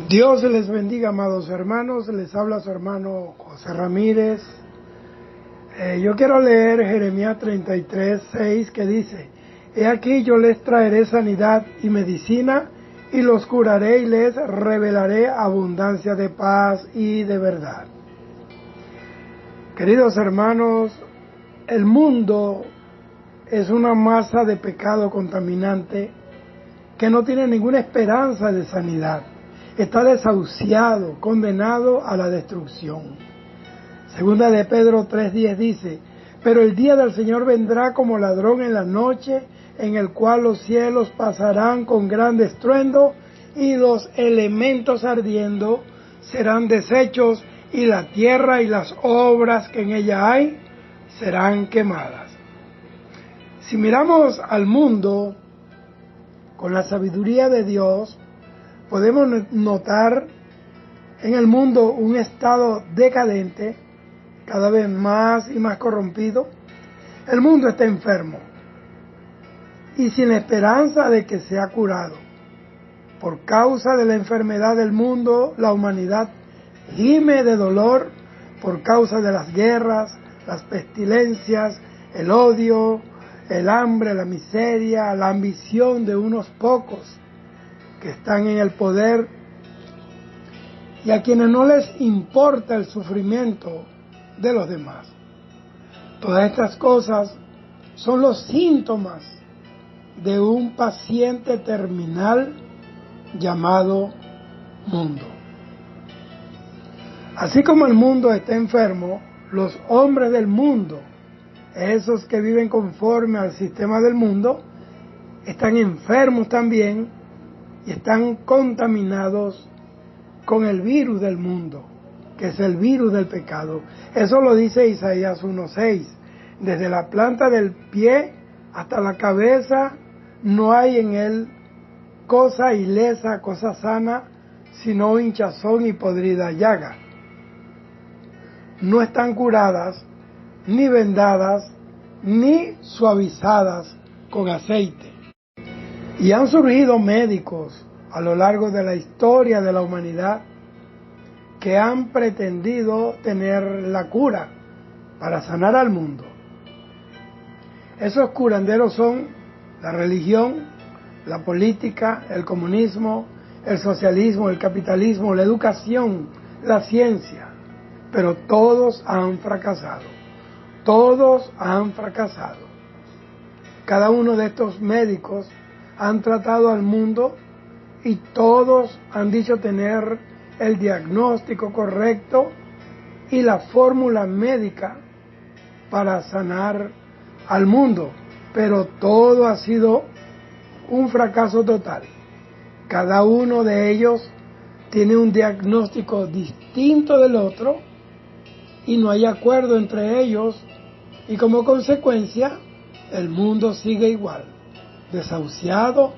Dios les bendiga, amados hermanos. Les habla su hermano José Ramírez. Yo quiero leer Jeremías 33:6, que dice: He aquí yo les traeré sanidad y medicina, y los curaré y les revelaré abundancia de paz y de verdad. Queridos hermanos, el mundo es una masa de pecado contaminante que no tiene ninguna esperanza de sanidad. Está desahuciado, condenado a la destrucción. Segunda de Pedro 3:10 dice: Pero el día del Señor vendrá como ladrón en la noche, en el cual los cielos pasarán con gran estruendo, y los elementos ardiendo serán deshechos, y la tierra y las obras que en ella hay serán quemadas. Si miramos al mundo con la sabiduría de Dios, podemos notar en el mundo un estado decadente, cada vez más y más corrompido. El mundo está enfermo y sin esperanza de que sea curado. Por causa de la enfermedad del mundo, la humanidad gime de dolor por causa de las guerras, las pestilencias, el odio, el hambre, la miseria, la ambición de unos pocos que están en el poder, y a quienes no les importa el sufrimiento de los demás. Todas estas cosas son los síntomas de un paciente terminal llamado mundo. Así como el mundo está enfermo, los hombres del mundo, esos que viven conforme al sistema del mundo, están enfermos también y están contaminados con el virus del mundo, que es el virus del pecado. Eso lo dice Isaías 1:6. Desde la planta del pie hasta la cabeza no hay en él cosa ilesa, cosa sana, sino hinchazón y podrida llaga. No están curadas, ni vendadas, ni suavizadas con aceite. Y han surgido médicos a lo largo de la historia de la humanidad que han pretendido tener la cura para sanar al mundo. Esos curanderos son la religión, la política, el comunismo, el socialismo, el capitalismo, la educación, la ciencia, pero todos han fracasado. Todos han fracasado. Cada uno de estos médicos han tratado al mundo y todos han dicho tener el diagnóstico correcto y la fórmula médica para sanar al mundo, pero todo ha sido un fracaso total. Cada uno de ellos tiene un diagnóstico distinto del otro y no hay acuerdo entre ellos, y como consecuencia el mundo sigue igual, desahuciado,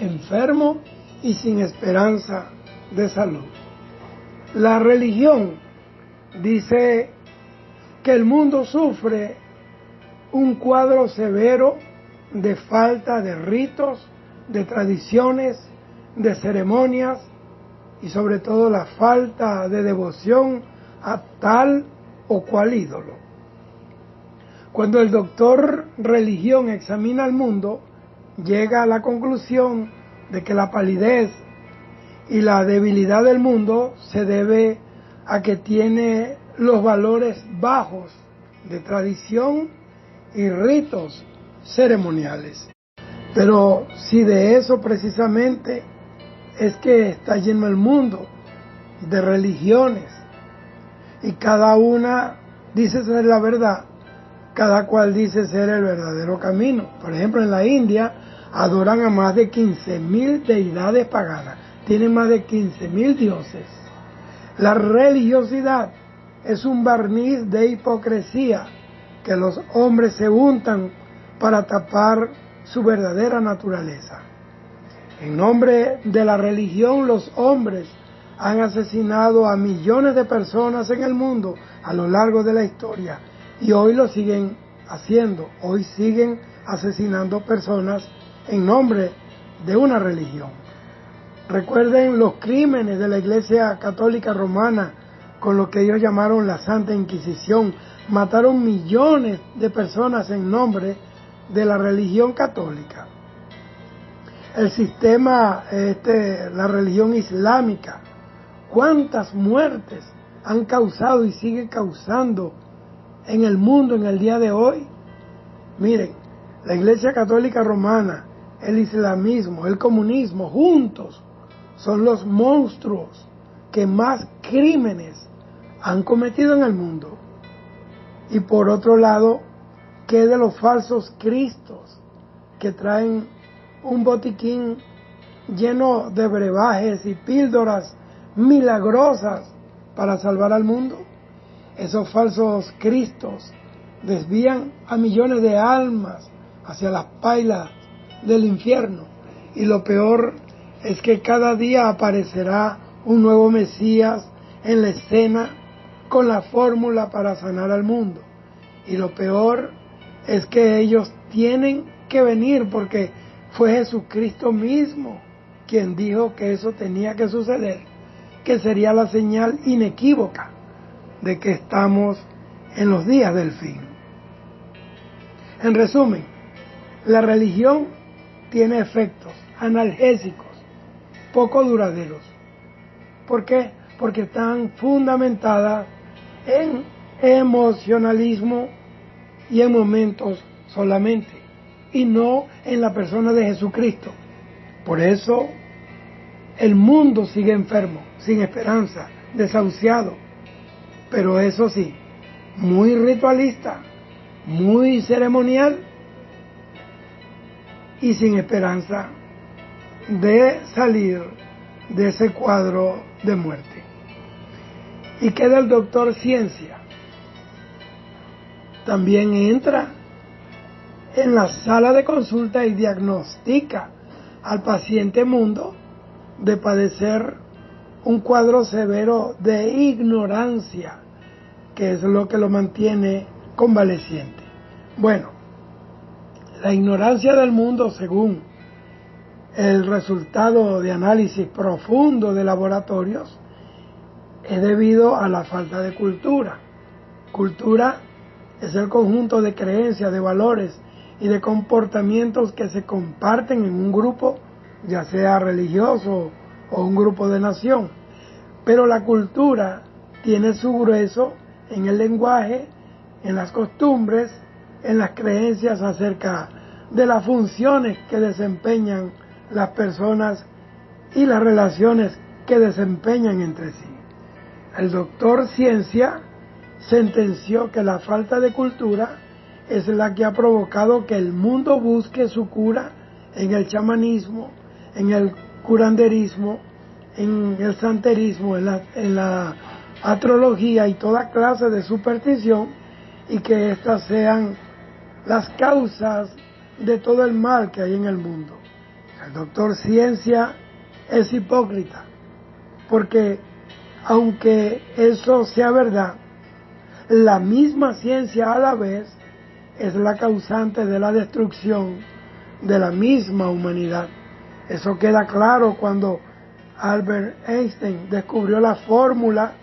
enfermo y sin esperanza de salud. La religión dice que el mundo sufre un cuadro severo de falta de ritos, de tradiciones, de ceremonias y sobre todo la falta de devoción a tal o cual ídolo. Cuando el doctor religión examina al mundo, llega a la conclusión de que la palidez y la debilidad del mundo se debe a que tiene los valores bajos de tradición y ritos ceremoniales. Pero si de eso precisamente es que está lleno el mundo, de religiones, y cada una dice ser la verdad, cada cual dice ser el verdadero camino. Por ejemplo, en la India adoran a más de 15.000 deidades paganas, tienen más de 15.000 dioses. La religiosidad es un barniz de hipocresía que los hombres se untan para tapar su verdadera naturaleza. En nombre de la religión, los hombres han asesinado a millones de personas en el mundo a lo largo de la historia, y hoy lo siguen haciendo. Hoy siguen asesinando personas en nombre de una religión. Recuerden los crímenes de la Iglesia Católica Romana con lo que ellos llamaron la Santa Inquisición. Mataron millones de personas en nombre de la religión católica. El sistema, la religión islámica, cuántas muertes han causado y sigue causando en el mundo en el día de hoy. Miren, la Iglesia Católica Romana, el islamismo, el comunismo, juntos son los monstruos que más crímenes han cometido en el mundo. Y por otro lado, ¿qué de los falsos cristos que traen un botiquín lleno de brebajes y píldoras milagrosas para salvar al mundo? Esos falsos cristos desvían a millones de almas hacia las pailas del infierno. Y lo peor es que cada día aparecerá un nuevo Mesías en la escena con la fórmula para sanar al mundo. Y lo peor es que ellos tienen que venir porque fue Jesucristo mismo quien dijo que eso tenía que suceder, que sería la señal inequívoca de que estamos en los días del fin. En resumen, la religión tiene efectos analgésicos poco duraderos. ¿Por qué? Porque están fundamentadas en emocionalismo y en momentos solamente, y no en la persona de Jesucristo. Por eso el mundo sigue enfermo, sin esperanza, desahuciado, pero eso sí, muy ritualista, muy ceremonial y sin esperanza de salir de ese cuadro de muerte. ¿Y qué del doctor ciencia? También entra en la sala de consulta y diagnostica al paciente mundo de padecer un cuadro severo de ignorancia, que es lo que lo mantiene convaleciente. Bueno, la ignorancia del mundo, según el resultado de análisis profundo de laboratorios, es debido a la falta de cultura. Cultura es el conjunto de creencias, de valores y de comportamientos que se comparten en un grupo, ya sea religioso o un grupo de nación. Pero la cultura tiene su grueso en el lenguaje, en las costumbres, en las creencias acerca de las funciones que desempeñan las personas y las relaciones que desempeñan entre sí. El doctor Ciencia sentenció que la falta de cultura es la que ha provocado que el mundo busque su cura en el chamanismo, en el curanderismo, en el santerismo, en la astrología y toda clase de superstición, y que estas sean las causas de todo el mal que hay en el mundo. El doctor Ciencia es hipócrita, porque aunque eso sea verdad, la misma ciencia a la vez es la causante de la destrucción de la misma humanidad. Eso queda claro cuando Albert Einstein descubrió la fórmula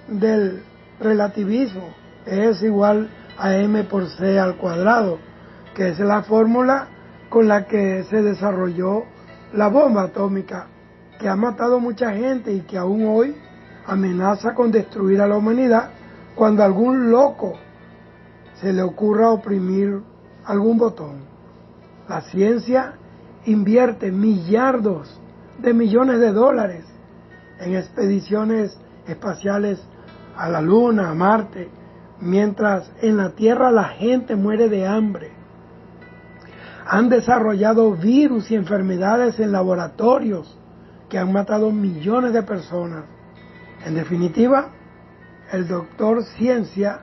del relativismo, es igual a m por c al cuadrado, que es la fórmula con la que se desarrolló la bomba atómica, que ha matado mucha gente y que aún hoy amenaza con destruir a la humanidad cuando a algún loco se le ocurra oprimir algún botón. La ciencia invierte millardos de millones de dólares en expediciones espaciales a la Luna, a Marte, mientras en la Tierra la gente muere de hambre. Han desarrollado virus y enfermedades en laboratorios que han matado millones de personas. En definitiva, el doctor Ciencia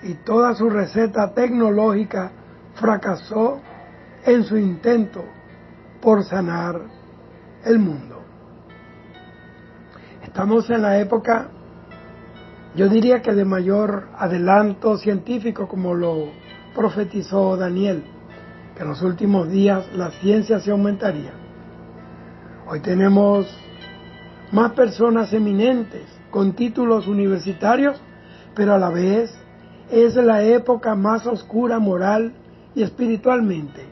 y toda su receta tecnológica fracasó en su intento por sanar el mundo. Estamos en la época, yo diría que de mayor adelanto científico, como lo profetizó Daniel, que en los últimos días la ciencia se aumentaría. Hoy tenemos más personas eminentes con títulos universitarios, pero a la vez es la época más oscura moral y espiritualmente.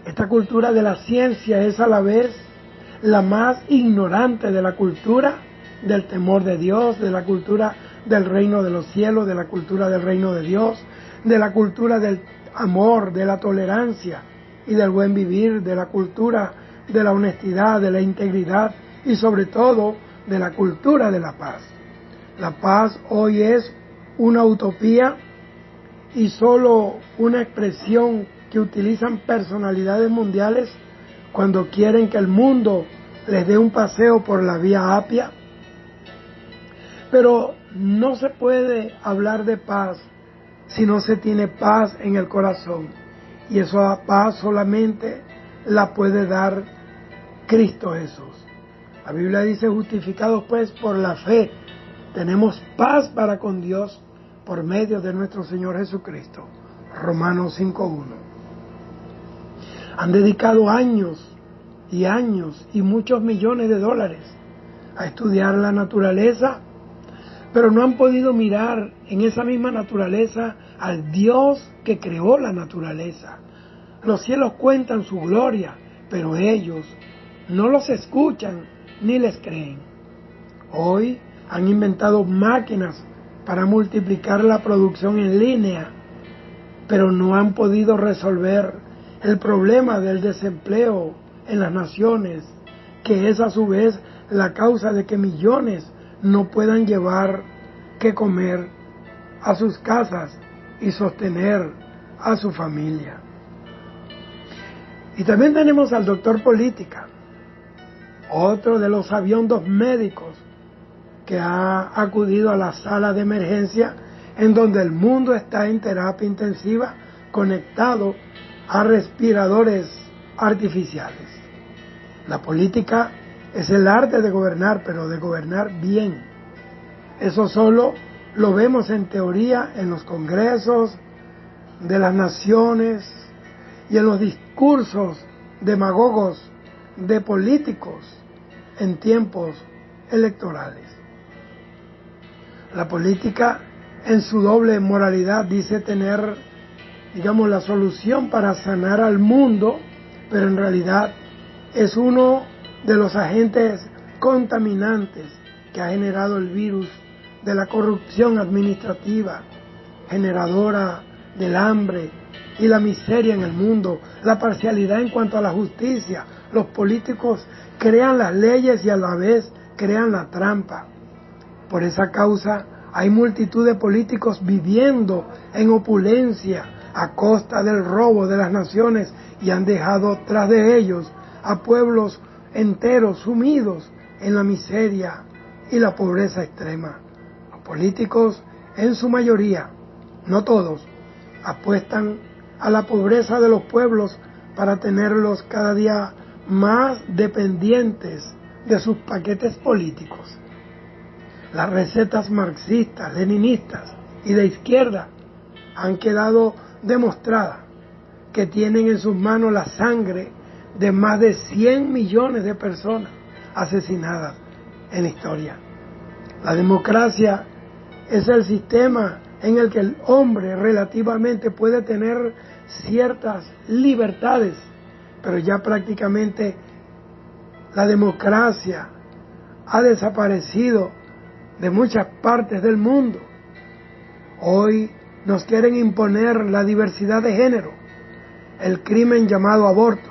Esta cultura de la ciencia es a la vez la más ignorante de la cultura del temor de Dios, de la cultura del reino de los cielos, de la cultura del reino de Dios, de la cultura del amor, de la tolerancia y del buen vivir, de la cultura de la honestidad, de la integridad y sobre todo de la cultura de la paz. La paz hoy es una utopía y solo una expresión que utilizan personalidades mundiales cuando quieren que el mundo les dé un paseo por la vía Apia. Pero no se puede hablar de paz si no se tiene paz en el corazón. Y esa paz solamente la puede dar Cristo Jesús. La Biblia dice, justificados pues por la fe, tenemos paz para con Dios por medio de nuestro Señor Jesucristo. Romanos 5:1. Han dedicado años y años y muchos millones de dólares a estudiar la naturaleza, pero no han podido mirar en esa misma naturaleza al Dios que creó la naturaleza. Los cielos cuentan su gloria, pero ellos no los escuchan ni les creen. Hoy han inventado máquinas para multiplicar la producción en línea, pero no han podido resolver el problema del desempleo en las naciones, que es a su vez la causa de que millones no puedan llevar qué comer a sus casas y sostener a su familia. Y también tenemos al doctor política, otro de los sabiondos médicos que ha acudido a la sala de emergencia en donde el mundo está en terapia intensiva conectado a respiradores artificiales. La política es el arte de gobernar, pero de gobernar bien. Eso solo lo vemos en teoría en los congresos de las naciones y en los discursos demagogos de políticos en tiempos electorales. La política en su doble moralidad dice tener, digamos, la solución para sanar al mundo, pero en realidad es uno de los agentes contaminantes que ha generado el virus de la corrupción administrativa, generadora del hambre y la miseria en el mundo, la parcialidad en cuanto a la justicia. Los políticos crean las leyes y a la vez crean la trampa. Por esa causa hay multitud de políticos viviendo en opulencia a costa del robo de las naciones y han dejado tras de ellos a pueblos enteros sumidos en la miseria y la pobreza extrema. Los políticos, en su mayoría, no todos, apuestan a la pobreza de los pueblos para tenerlos cada día más dependientes de sus paquetes políticos. Las recetas marxistas, leninistas y de izquierda han quedado demostradas que tienen en sus manos la sangre de más de 100 millones de personas asesinadas en la historia. La democracia es el sistema en el que el hombre relativamente puede tener ciertas libertades, pero ya prácticamente la democracia ha desaparecido de muchas partes del mundo. Hoy nos quieren imponer la diversidad de género, el crimen llamado aborto,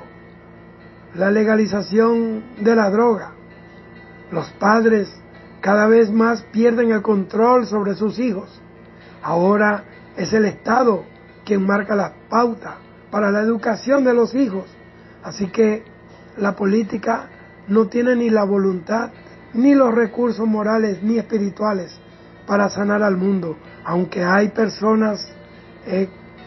la legalización de la droga. Los padres cada vez más pierden el control sobre sus hijos. Ahora es el Estado quien marca las pautas para la educación de los hijos. Así que la política no tiene ni la voluntad, ni los recursos morales, ni espirituales para sanar al mundo. Aunque hay personas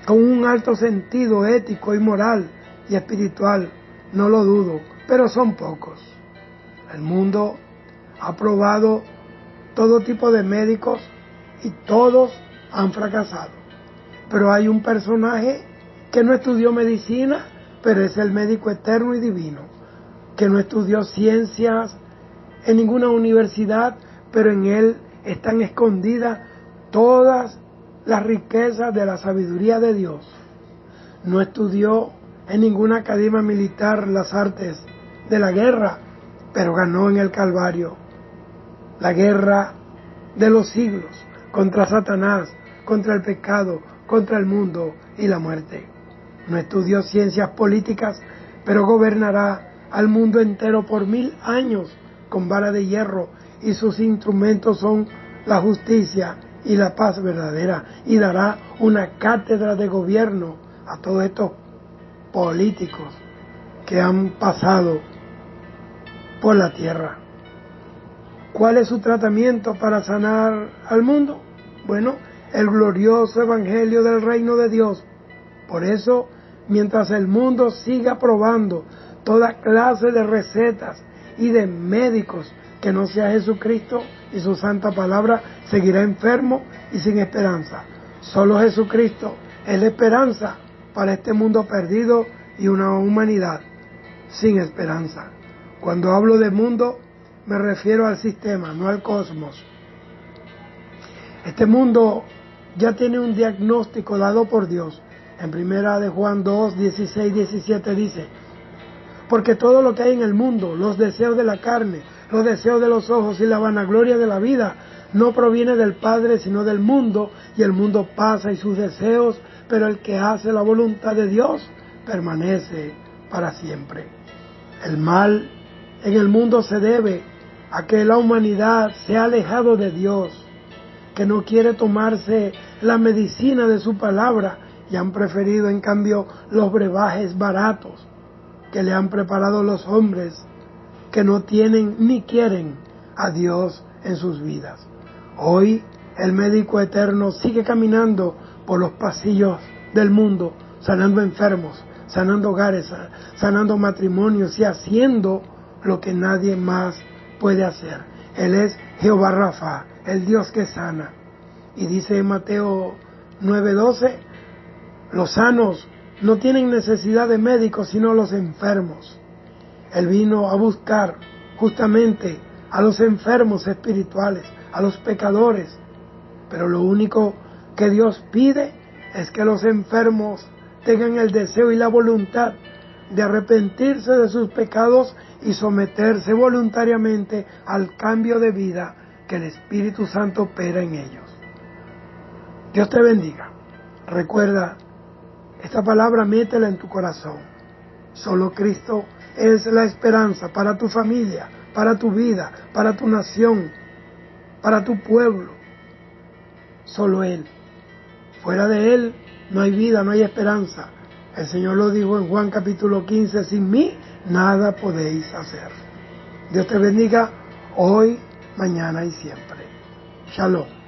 con un alto sentido ético y moral y espiritual, no lo dudo, pero son pocos. El mundo ha probado todo tipo de médicos y todos han fracasado. Pero hay un personaje que no estudió medicina, pero es el médico eterno y divino, que no estudió ciencias en ninguna universidad, pero en Él están escondidas todas las riquezas de la sabiduría de Dios. No estudió en ninguna academia militar las artes de la guerra, pero ganó en el Calvario la guerra de los siglos contra Satanás, contra el pecado, contra el mundo y la muerte. No estudió ciencias políticas, pero gobernará al mundo entero por 1000 años con vara de hierro, y sus instrumentos son la justicia y la paz verdadera, y dará una cátedra de gobierno a todos estos políticos que han pasado por la tierra. ¿Cuál es su tratamiento para sanar al mundo? Bueno, el glorioso evangelio del reino de Dios. Por eso, mientras el mundo siga probando toda clase de recetas y de médicos que no sea Jesucristo y su santa palabra, seguirá enfermo y sin esperanza. Solo Jesucristo es la esperanza para este mundo perdido y una humanidad sin esperanza. Cuando hablo de mundo, me refiero al sistema, no al cosmos. Este mundo ya tiene un diagnóstico dado por Dios. En primera de Juan 2, 16, 17 dice: porque todo lo que hay en el mundo, los deseos de la carne, los deseos de los ojos y la vanagloria de la vida, no proviene del Padre, sino del mundo, y el mundo pasa y sus deseos, pero el que hace la voluntad de Dios permanece para siempre. El mal en el mundo se debe a que la humanidad se ha alejado de Dios, que no quiere tomarse la medicina de su palabra y han preferido en cambio los brebajes baratos que le han preparado los hombres que no tienen ni quieren a Dios en sus vidas. Hoy el médico eterno sigue caminando por los pasillos del mundo, sanando enfermos, sanando hogares, sanando matrimonios y haciendo lo que nadie más puede hacer. Él es Jehová Rafa, el Dios que sana. Y dice en Mateo 9:12, los sanos no tienen necesidad de médicos, sino los enfermos. Él vino a buscar justamente a los enfermos espirituales, a los pecadores. Pero lo único que Dios pide es que los enfermos tengan el deseo y la voluntad de arrepentirse de sus pecados y someterse voluntariamente al cambio de vida que el Espíritu Santo opera en ellos. Dios te bendiga. Recuerda, esta palabra métela en tu corazón. Solo Cristo es la esperanza para tu familia, para tu vida, para tu nación, para tu pueblo. Solo Él. Fuera de Él no hay vida, no hay esperanza. El Señor lo dijo en Juan capítulo 15, sin mí nada podéis hacer. Dios te bendiga hoy, mañana y siempre. Shalom.